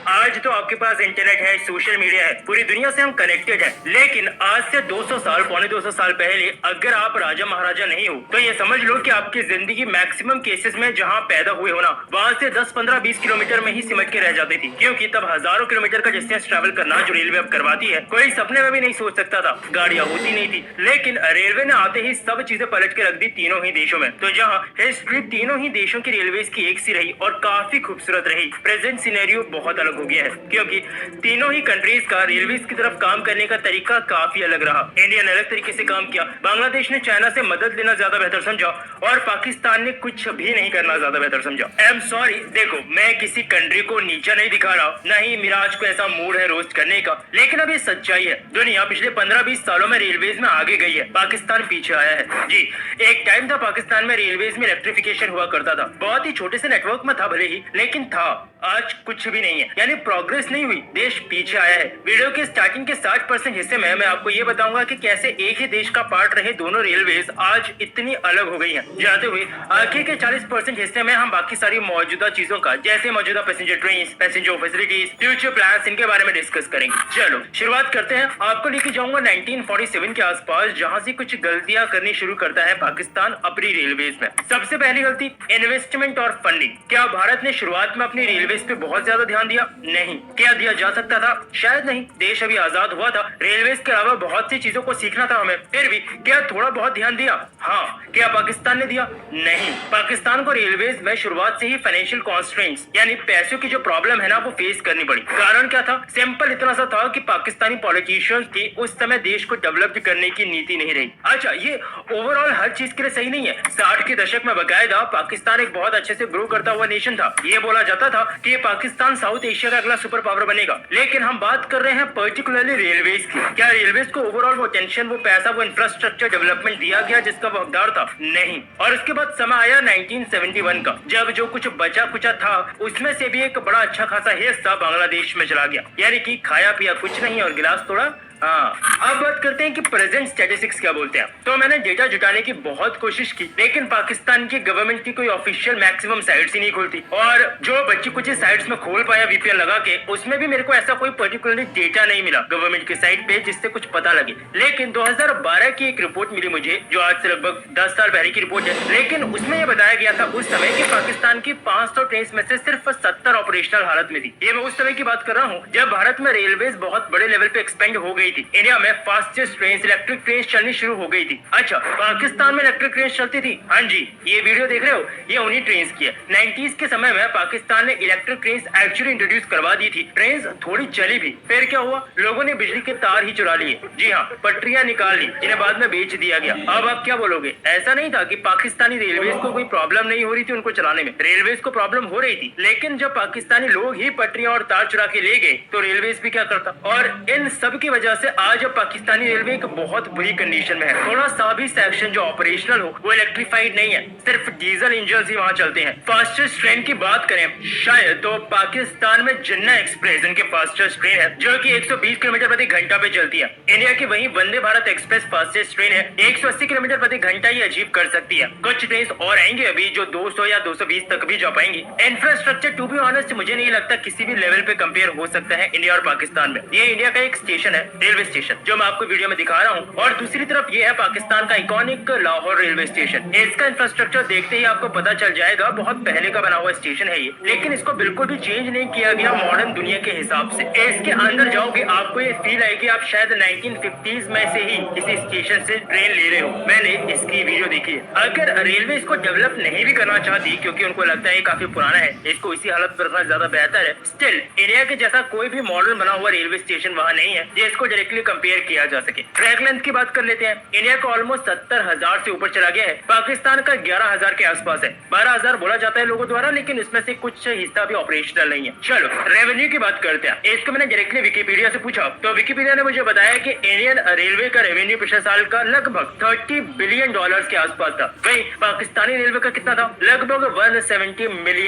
आज तो आपके पास इंटरनेट है, सोशल मीडिया है, पूरी दुनिया से हम कनेक्टेड हैं। लेकिन आज से 200 साल, पौने 200 साल पहले अगर आप राजा महाराजा नहीं हो तो ये समझ लो कि आपकी जिंदगी मैक्सिमम केसेस में जहाँ पैदा हुए हो ना, वहाँ से 10, 15, 20 किलोमीटर में ही सिमट के रह जाती थी। क्योंकि तब हजारों किलोमीटर का डिस्टेंस ट्रैवल करना जो रेलवे अब करवाती है, कोई सपने में भी नहीं सोच सकता था। गाड़ियाँ होती नहीं थी, लेकिन रेलवे ने आते ही सब चीजें पलट के रख दी तीनों ही देशों में। तो जहाँ हिस्ट्री तीनों ही देशों की रेलवे की एक सी रही और काफी खूबसूरत रही, प्रेजेंट सिनेरियो बहुत अलग हो गया है। क्योंकि तीनों ही कंट्रीज का रेलवे की तरफ काम करने का तरीका काफी अलग रहा। इंडिया ने अलग तरीके से काम किया, बांग्लादेश ने चाइना से मदद लेना ज्यादा बेहतर समझा और पाकिस्तान ने कुछ भी नहीं करना ज्यादा बेहतर समझा। आई एम सॉरी, देखो मैं किसी कंट्री को नीचा नहीं दिखा रहा, न ही मिराज को ऐसा मूड है रोस्ट करने का, लेकिन अब ये सच्चाई है। दुनिया पिछले 15-20 सालों में रेलवेज में आगे गई है, पाकिस्तान पीछे आया है। जी, एक टाइम था पाकिस्तान में रेलवेज में इलेक्ट्रिफिकेशन हुआ करता था, बहुत ही छोटे से नेटवर्क में था भले ही, लेकिन था। आज कुछ भी नहीं है, यानी प्रोग्रेस नहीं हुई, देश पीछे आया है। वीडियो के स्टार्टिंग के 60% हिस्से में मैं आपको ये बताऊंगा कि कैसे एक ही देश का पार्ट रहे दोनों रेलवेज आज इतनी अलग हो गई हैं। जाते हुए आखिर के 40% हिस्से में हम बाकी सारी मौजूदा चीजों का, जैसे मौजूदा passenger train, passenger facilities, future plans, इनके बारे में डिस्कस करेंगे। चलो शुरुआत करते हैं। आपको लेके जाऊंगा 1947 के आसपास, जहाँ से कुछ गलतियां करनी शुरू करता है पाकिस्तान अपनी रेलवेज में। सबसे पहली गलती, इन्वेस्टमेंट और फंडिंग। क्या भारत ने शुरुआत में अपनी रेलवेज पे बहुत ज्यादा ध्यान दिया? नहीं। क्या दिया जा सकता था? शायद नहीं, देश अभी आजाद हुआ था, रेलवेज के अलावा बहुत सी चीजों को सीखना था हमें। फिर भी क्या थोड़ा बहुत ध्यान दिया? हाँ। क्या पाकिस्तान ने दिया? नहीं। पाकिस्तान को रेलवेज में शुरुआत से ही फाइनेंशियल कॉन्स्ट्रेंट्स, यानी पैसों की जो प्रॉब्लम है ना, वो फेस करनी पड़ी। कारण क्या था? सिंपल इतना सा था कि पाकिस्तानी पॉलिटिशियंस की उस समय देश को डेवलप करने की नीति नहीं रही। अच्छा, ये ओवरऑल हर चीज के लिए सही नहीं है। 60 के दशक में बकायदा पाकिस्तान एक बहुत अच्छे से ग्रो करता हुआ नेशन था। ये बोला जाता था कि पाकिस्तान साउथ एशिया का अगला सुपर पावर बनेगा। लेकिन हम बात कर रहे हैं पर्टिकुलरली रेलवेज की। क्या रेलवेज को ओवरऑल वो टेंशन, वो पैसा, वो इंफ्रास्ट्रक्चर डेवलपमेंट दिया गया जिसका वो हकदार था? नहीं। और उसके बाद समय आया 1971 का, जब जो कुछ बचा कुचा था उसमें से भी एक बड़ा अच्छा खासा हिस्सा बांग्लादेश में चला गया। यानी कि खाया पिया कुछ नहीं और गिलास तोड़ा। हाँ, अब बात करते हैं कि प्रेजेंट स्टैटिस्टिक्स क्या बोलते हैं। तो मैंने डेटा जुटाने की बहुत कोशिश की, लेकिन पाकिस्तान की गवर्नमेंट की कोई ऑफिशियल मैक्सिमम साइट्स ही नहीं खुलती। और जो बच्ची कुछ साइट्स में खोल पाया वीपीएन लगा के, उसमें भी मेरे को ऐसा कोई पर्टिकुलरली डेटा नहीं मिला गवर्नमेंट की साइट पे जिससे कुछ पता लगे। लेकिन 2012 की एक रिपोर्ट मिली मुझे, जो आज से लगभग 10 साल पहले की रिपोर्ट है। लेकिन उसमें यह बताया गया था उस समय कि पाकिस्तान की 500 ट्रेन में से सिर्फ 70 ऑपरेशनल हालत में थी। ये मैं उस समय की बात कर रहा हूँ जब भारत में रेलवेज बहुत बड़े लेवल पे एक्सपेंड हो गई थी। इंडिया में फास्टेस्ट ट्रेन, इलेक्ट्रिक ट्रेन चलनी शुरू हो गई थी। अच्छा, पाकिस्तान में इलेक्ट्रिक ट्रेन चलती थी? हाँ जी, ये वीडियो देख रहे हो, ये उन्हीं ट्रेन की है। 90s के समय में पाकिस्तान ने इलेक्ट्रिक ट्रेन एक्चुअली इंट्रोड्यूस करवा दी थी। ट्रेन थोड़ी चली भी, फिर क्या हुआ? लोगों ने बिजली के तार ही चुरा लिए। जी हाँ, पटरियां निकाल ली, जिन्हें बाद में बेच दिया गया। अब आप क्या बोलोगे? ऐसा नहीं था कि पाकिस्तानी रेलवेज को कोई प्रॉब्लम नहीं हो रही थी उनको चलाने में, रेलवेज को प्रॉब्लम हो रही थी। लेकिन जब पाकिस्तानी लोग ही पटरियां और तार चुरा के ले गए तो रेलवेज भी क्या करता? और इन सब की वजह से आज पाकिस्तानी रेलवे एक बहुत बुरी कंडीशन में है। थोड़ा सा भी सेक्शन जो ऑपरेशनल हो वो इलेक्ट्रिफाइड नहीं है, सिर्फ डीजल इंजन ही वहाँ चलते हैं। फास्टेस्ट ट्रेन की बात करें शायद तो पाकिस्तान में जन्ना एक्सप्रेस इनके फास्टेस्ट ट्रेन है, जो कि 120 किलोमीटर प्रति घंटा पे चलती है। इंडिया की वही Vande Bharat express fastest train है, 180 किलोमीटर प्रति घंटा ही अचीव कर सकती है। कुछ ट्रेन और आएंगे अभी जो 200 या 220 तक भी जा पाएंगी। इंफ्रास्ट्रक्चर टू बी ऑनेस्ट मुझे नहीं लगता किसी भी लेवल पे कंपेयर हो सकता है इंडिया और पाकिस्तान में। ये इंडिया का एक स्टेशन है, रेलवे स्टेशन, जो मैं आपको वीडियो में दिखा रहा हूँ। और दूसरी तरफ ये है पाकिस्तान का इकॉनिक लाहौर रेलवे स्टेशन। इसका इंफ्रास्ट्रक्चर देखते ही आपको पता चल जाएगा बहुत पहले का बना हुआ स्टेशन है ये, लेकिन इसको बिल्कुल भी चेंज नहीं किया गया मॉडर्न दुनिया के हिसाब से। इसके अंदर जाओगे आपको ये फील आएगी आप शायद 1950s में से ही किसी स्टेशन से ट्रेन ले रहे हो। मैंने इसकी वीडियो देखी है। अगर रेलवे इसको डेवलप नहीं भी करना चाहती, क्योंकि उनको लगता है काफी पुराना है, इसको इसी हालत पर रखना ज्यादा बेहतर है, स्टिल इंडिया के जैसा कोई भी मॉडर्न बना हुआ रेलवे स्टेशन वहाँ नहीं है जिसको डायरेक्टली कंपेयर किया जा सके। ट्रैक लेंथ की बात कर लेते हैं। इंडिया का ऑलमोस्ट 70,000 से ऊपर चला गया है, पाकिस्तान का 11,000 के आसपास है। 12,000 बोला जाता है लोगों द्वारा, लेकिन इसमें से कुछ हिस्सा भी ऑपरेशनल नहीं है। चलो रेवेन्यू की बात करते हैं। इसको मैंने डायरेक्टली विकिपीडिया से पूछा, तो विकिपीडिया ने मुझे बताया कि इंडियन रेलवे का रेवेन्यू पिछले साल का लगभग $30 बिलियन के आसपास था। वही पाकिस्तानी रेलवे का कितना था? लगभग $170 मिलियन।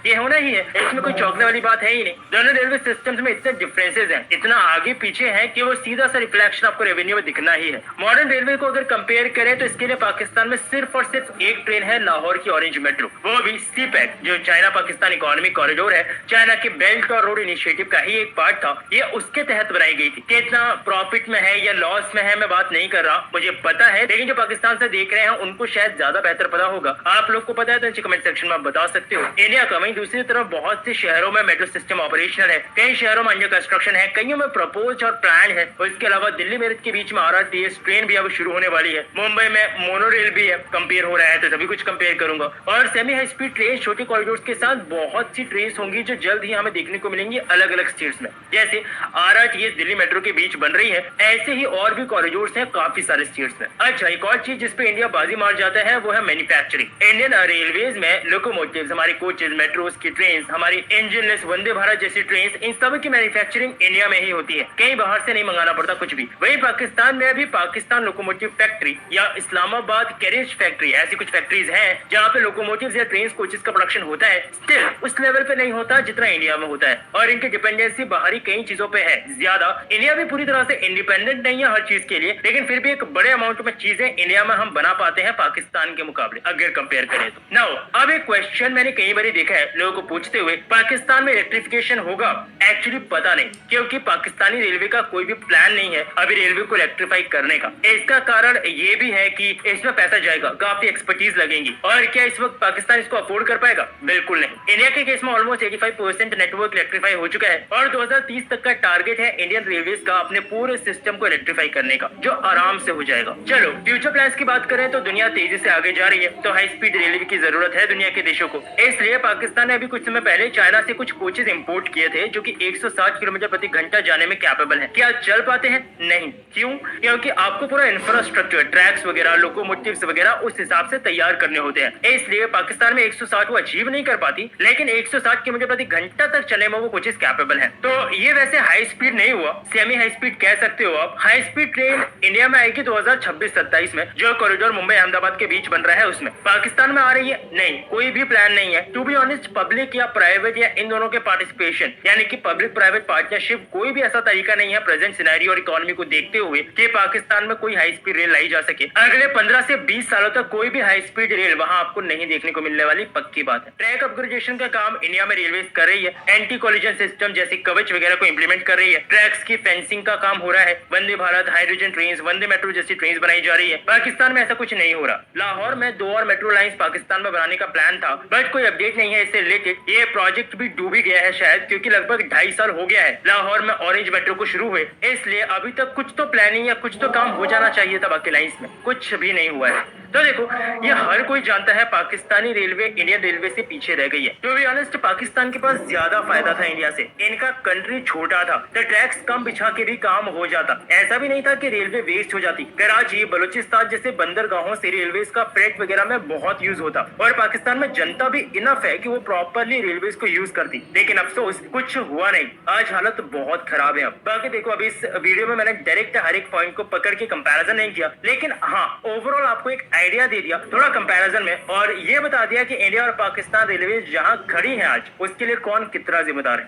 ये होना ही है, इसमें कोई चौंकने वाली बात है ही नहीं। दोनों रेलवे सिस्टम्स में इतने डिफरेंसेस हैं, इतना आगे पीछे हैं कि वो सीधा सा रिफ्लेक्शन आपको रेवेन्यू में दिखना ही है। मॉडर्न रेलवे को अगर कंपेयर करें तो इसके लिए पाकिस्तान में सिर्फ और सिर्फ एक ट्रेन है, लाहौर की ऑरेंज मेट्रो, वो भी सीपैक, जो चाइना पाकिस्तान इकोनॉमिक कॉरिडोर है, चाइना के बेल्ट और रोड इनिशिएटिव का ही एक पार्ट था। ये उसके तहत बनाई गई थी। कितना प्रॉफिट में है या लॉस में है मैं बात नहीं कर रहा, मुझे पता है, लेकिन जो पाकिस्तान से देख रहे हैं उनको शायद ज्यादा बेहतर पता होगा। आप लोग को पता है तो नीचे कमेंट सेक्शन में आप बता सकते हो। इंडिया का वहीं दूसरी तरफ बहुत से शहरों में मेट्रो सिस्टम ऑपरेशनल है, कई शहरों में अंडर कंस्ट्रक्शन है, कईयों में प्रपोज और प्लान है। और इसके अलावा दिल्ली मेरठ के बीच में RRTS ट्रेन भी अब शुरू होने वाली है। मुंबई में मोनोरेल भी है, कंपेयर हो रहा है तो सभी कुछ कंपेयर करूंगा। और सेमी हाई स्पीड ट्रेन छोटे कॉरिडोर के साथ बहुत सी ट्रेन होंगी जो जल्द ही हमें देखने को मिलेंगी अलग अलग स्टेट्स में। जैसे RRTS दिल्ली मेट्रो के बीच बन रही है, ऐसे ही और भी कॉरिडोर हैं काफी सारे स्टेट्स में। अच्छा, एक और चीज जिसपे इंडिया बाजी मार जाता है वो है मैन्युफैक्चरिंग। इंडियन रेलवेज में लोकोमोटिव्स, हमारी कोचेज, मेट्रोज की ट्रेन, हमारी इंजनलेस वंदे भारत जैसी ट्रेन, इन सब की मैन्युफैक्चरिंग इंडिया में ही होती है, कहीं बाहर से नहीं मंगाना पड़ता कुछ भी। वही पाकिस्तान में भी पाकिस्तान लोकोमोटिव फैक्ट्री या इस्लामाबाद कैरेज फैक्ट्री, ऐसी कुछ फैक्ट्रीज हैं जहाँ पे लोकोमोटिव्स या ट्रेन कोचेस का प्रोडक्शन होता है। स्टिल उस लेवल पे नहीं होता जितना इंडिया में होता है, और इनकी डिपेंडेंसी बाहरी कई चीजों पे है ज्यादा। इंडिया भी पूरी तरह से इंडिपेंडेंट नहीं है हर चीज के लिए, लेकिन फिर भी एक बड़े अमाउंट में चीजें इंडिया में हम बना पाते हैं पाकिस्तान के मुकाबले अगर कंपेयर करें तो। नाउ अब एक क्वेश्चन मैंने कई बार देखा है लोगों को पूछते हुए, पाकिस्तान में इलेक्ट्रिफिकेशन होगा? एक्चुअली पता नहीं, क्योंकि पाकिस्तानी रेलवे का कोई भी प्लान नहीं है अभी रेलवे को इलेक्ट्रीफाई करने का। इसका कारण ये भी है कि इसमें पैसा जाएगा, काफी एक्सपर्टीज लगेंगी, और क्या इस वक्त पाकिस्तान इसको अफोर्ड कर पाएगा? बिल्कुल नहीं। इंडिया के केस में ऑलमोस्ट 85% नेटवर्क इलेक्ट्रीफाई हो चुका है, और 2030 तक का टारगेट है इंडियन रेलवे का अपने पूरे सिस्टम को इलेक्ट्रीफाई करने का, जो आराम से हो जाएगा। चलो फ्यूचर प्लान्स की बात करें तो दुनिया तेजी से आगे जा रही है, तो हाई स्पीड रेलवे की जरूरत है दुनिया के देशों को। इसलिए पाकिस्तान ने अभी कुछ समय पहले चाइना से कुछ कोचेज इंपोर्ट किए थे जो कि 160 किलोमीटर प्रति घंटा जाने में कैपेबल है। क्या चल पाते हैं? नहीं। क्यों? क्योंकि आपको पूरा इंफ्रास्ट्रक्चर, ट्रैक्स वगैरह, लोकोमोटिव्स वगैरह उस हिसाब से तैयार करने होते हैं। इसलिए पाकिस्तान में 160 वो अचीव नहीं कर पाती, लेकिन 160 किलोमीटर प्रति घंटा तक चलने में वो कोचेज कैपेबल है। तो ये वैसे हाई स्पीड नहीं हुआ, सेमी हाई स्पीड कह सकते हो आप। हाई स्पीड ट्रेन इंडिया में आएगी 2026-27 में, जो कॉरिडोर मुंबई अहमदाबाद के बीच बन रहा है उसमें। पाकिस्तान में आ रही है? नहीं, कोई भी प्लान नहीं है। टू बी ऑनेस्ट, पब्लिक या प्राइवेट या इन दोनों के पार्टिसिपेशन, यानी कि पब्लिक प्राइवेट पार्टनरशिप, कोई भी ऐसा तरीका नहीं है प्रेजेंट सिनेरियो और इकोनॉमी को देखते हुए कि पाकिस्तान में कोई हाई स्पीड रेल लाई जा सके। अगले 15 से 20 सालों तक कोई भी हाई स्पीड रेल वहां आपको नहीं देखने को मिलने वाली, पक्की बात है। ट्रैक अपग्रेडेशन का काम इंडिया में रेलवे कर रही है, एंटी कोलिजन सिस्टम जैसे कवच वगैरह को इंप्लीमेंट कर रही है, ट्रैक्स की फेंसिंग का काम हो रहा है, वंदे भारत, हाइड्रोजन ट्रेन, वंदे मेट्रो जैसी ट्रेन बनाई जा रही है। पाकिस्तान में ऐसा कुछ नहीं हो रहा। लाहौर में 2 और मेट्रो लाइंस पाकिस्तान में बनाने का प्लान था, बट कोई अपडेट नहीं है इससे रिलेटेड। ये प्रोजेक्ट भी डूब ही गया है शायद, क्योंकि लगभग 2.5 साल हो गया है लाहौर में ऑरेंज मेट्रो को शुरू हुए, इसलिए अभी तक कुछ तो प्लानिंग या कुछ तो काम हो जाना चाहिए था। बाकी लाइंस में कुछ भी नहीं हुआ है। तो देखो, ये हर कोई जानता है पाकिस्तानी रेलवे इंडियन रेलवे से पीछे रह गई है। टू बी ऑनेस्ट, पाकिस्तान के पास ज्यादा फायदा था इंडिया से। इनका कंट्री छोटा था तो ट्रैक्स कम बिछा के भी काम हो जाता। ऐसा भी नहीं था कि रेलवे वेस्ट हो जाती। कराची, बलूचिस्तान जैसे बंदरगाहों से रेलवे का फ्रेट वगैरह में बहुत यूज होता, और पाकिस्तान में जनता भी इनफ है कि वो प्रॉपरली रेलवे को यूज करती। लेकिन अफसोस कुछ हुआ नहीं। आज हालत बहुत खराब है। अब बाकी देखो, अभी इस वीडियो में मैंने डायरेक्ट हर एक पॉइंट को पकड़ के कंपैरिजन नहीं किया, लेकिन हाँ, ओवरऑल आपको एक आइडिया दे दिया थोड़ा कंपैरिजन में, और ये बता दिया कि इंडिया और पाकिस्तान रेलवे जहां खड़ी है आज, उसके लिए कौन कितना जिम्मेदार है।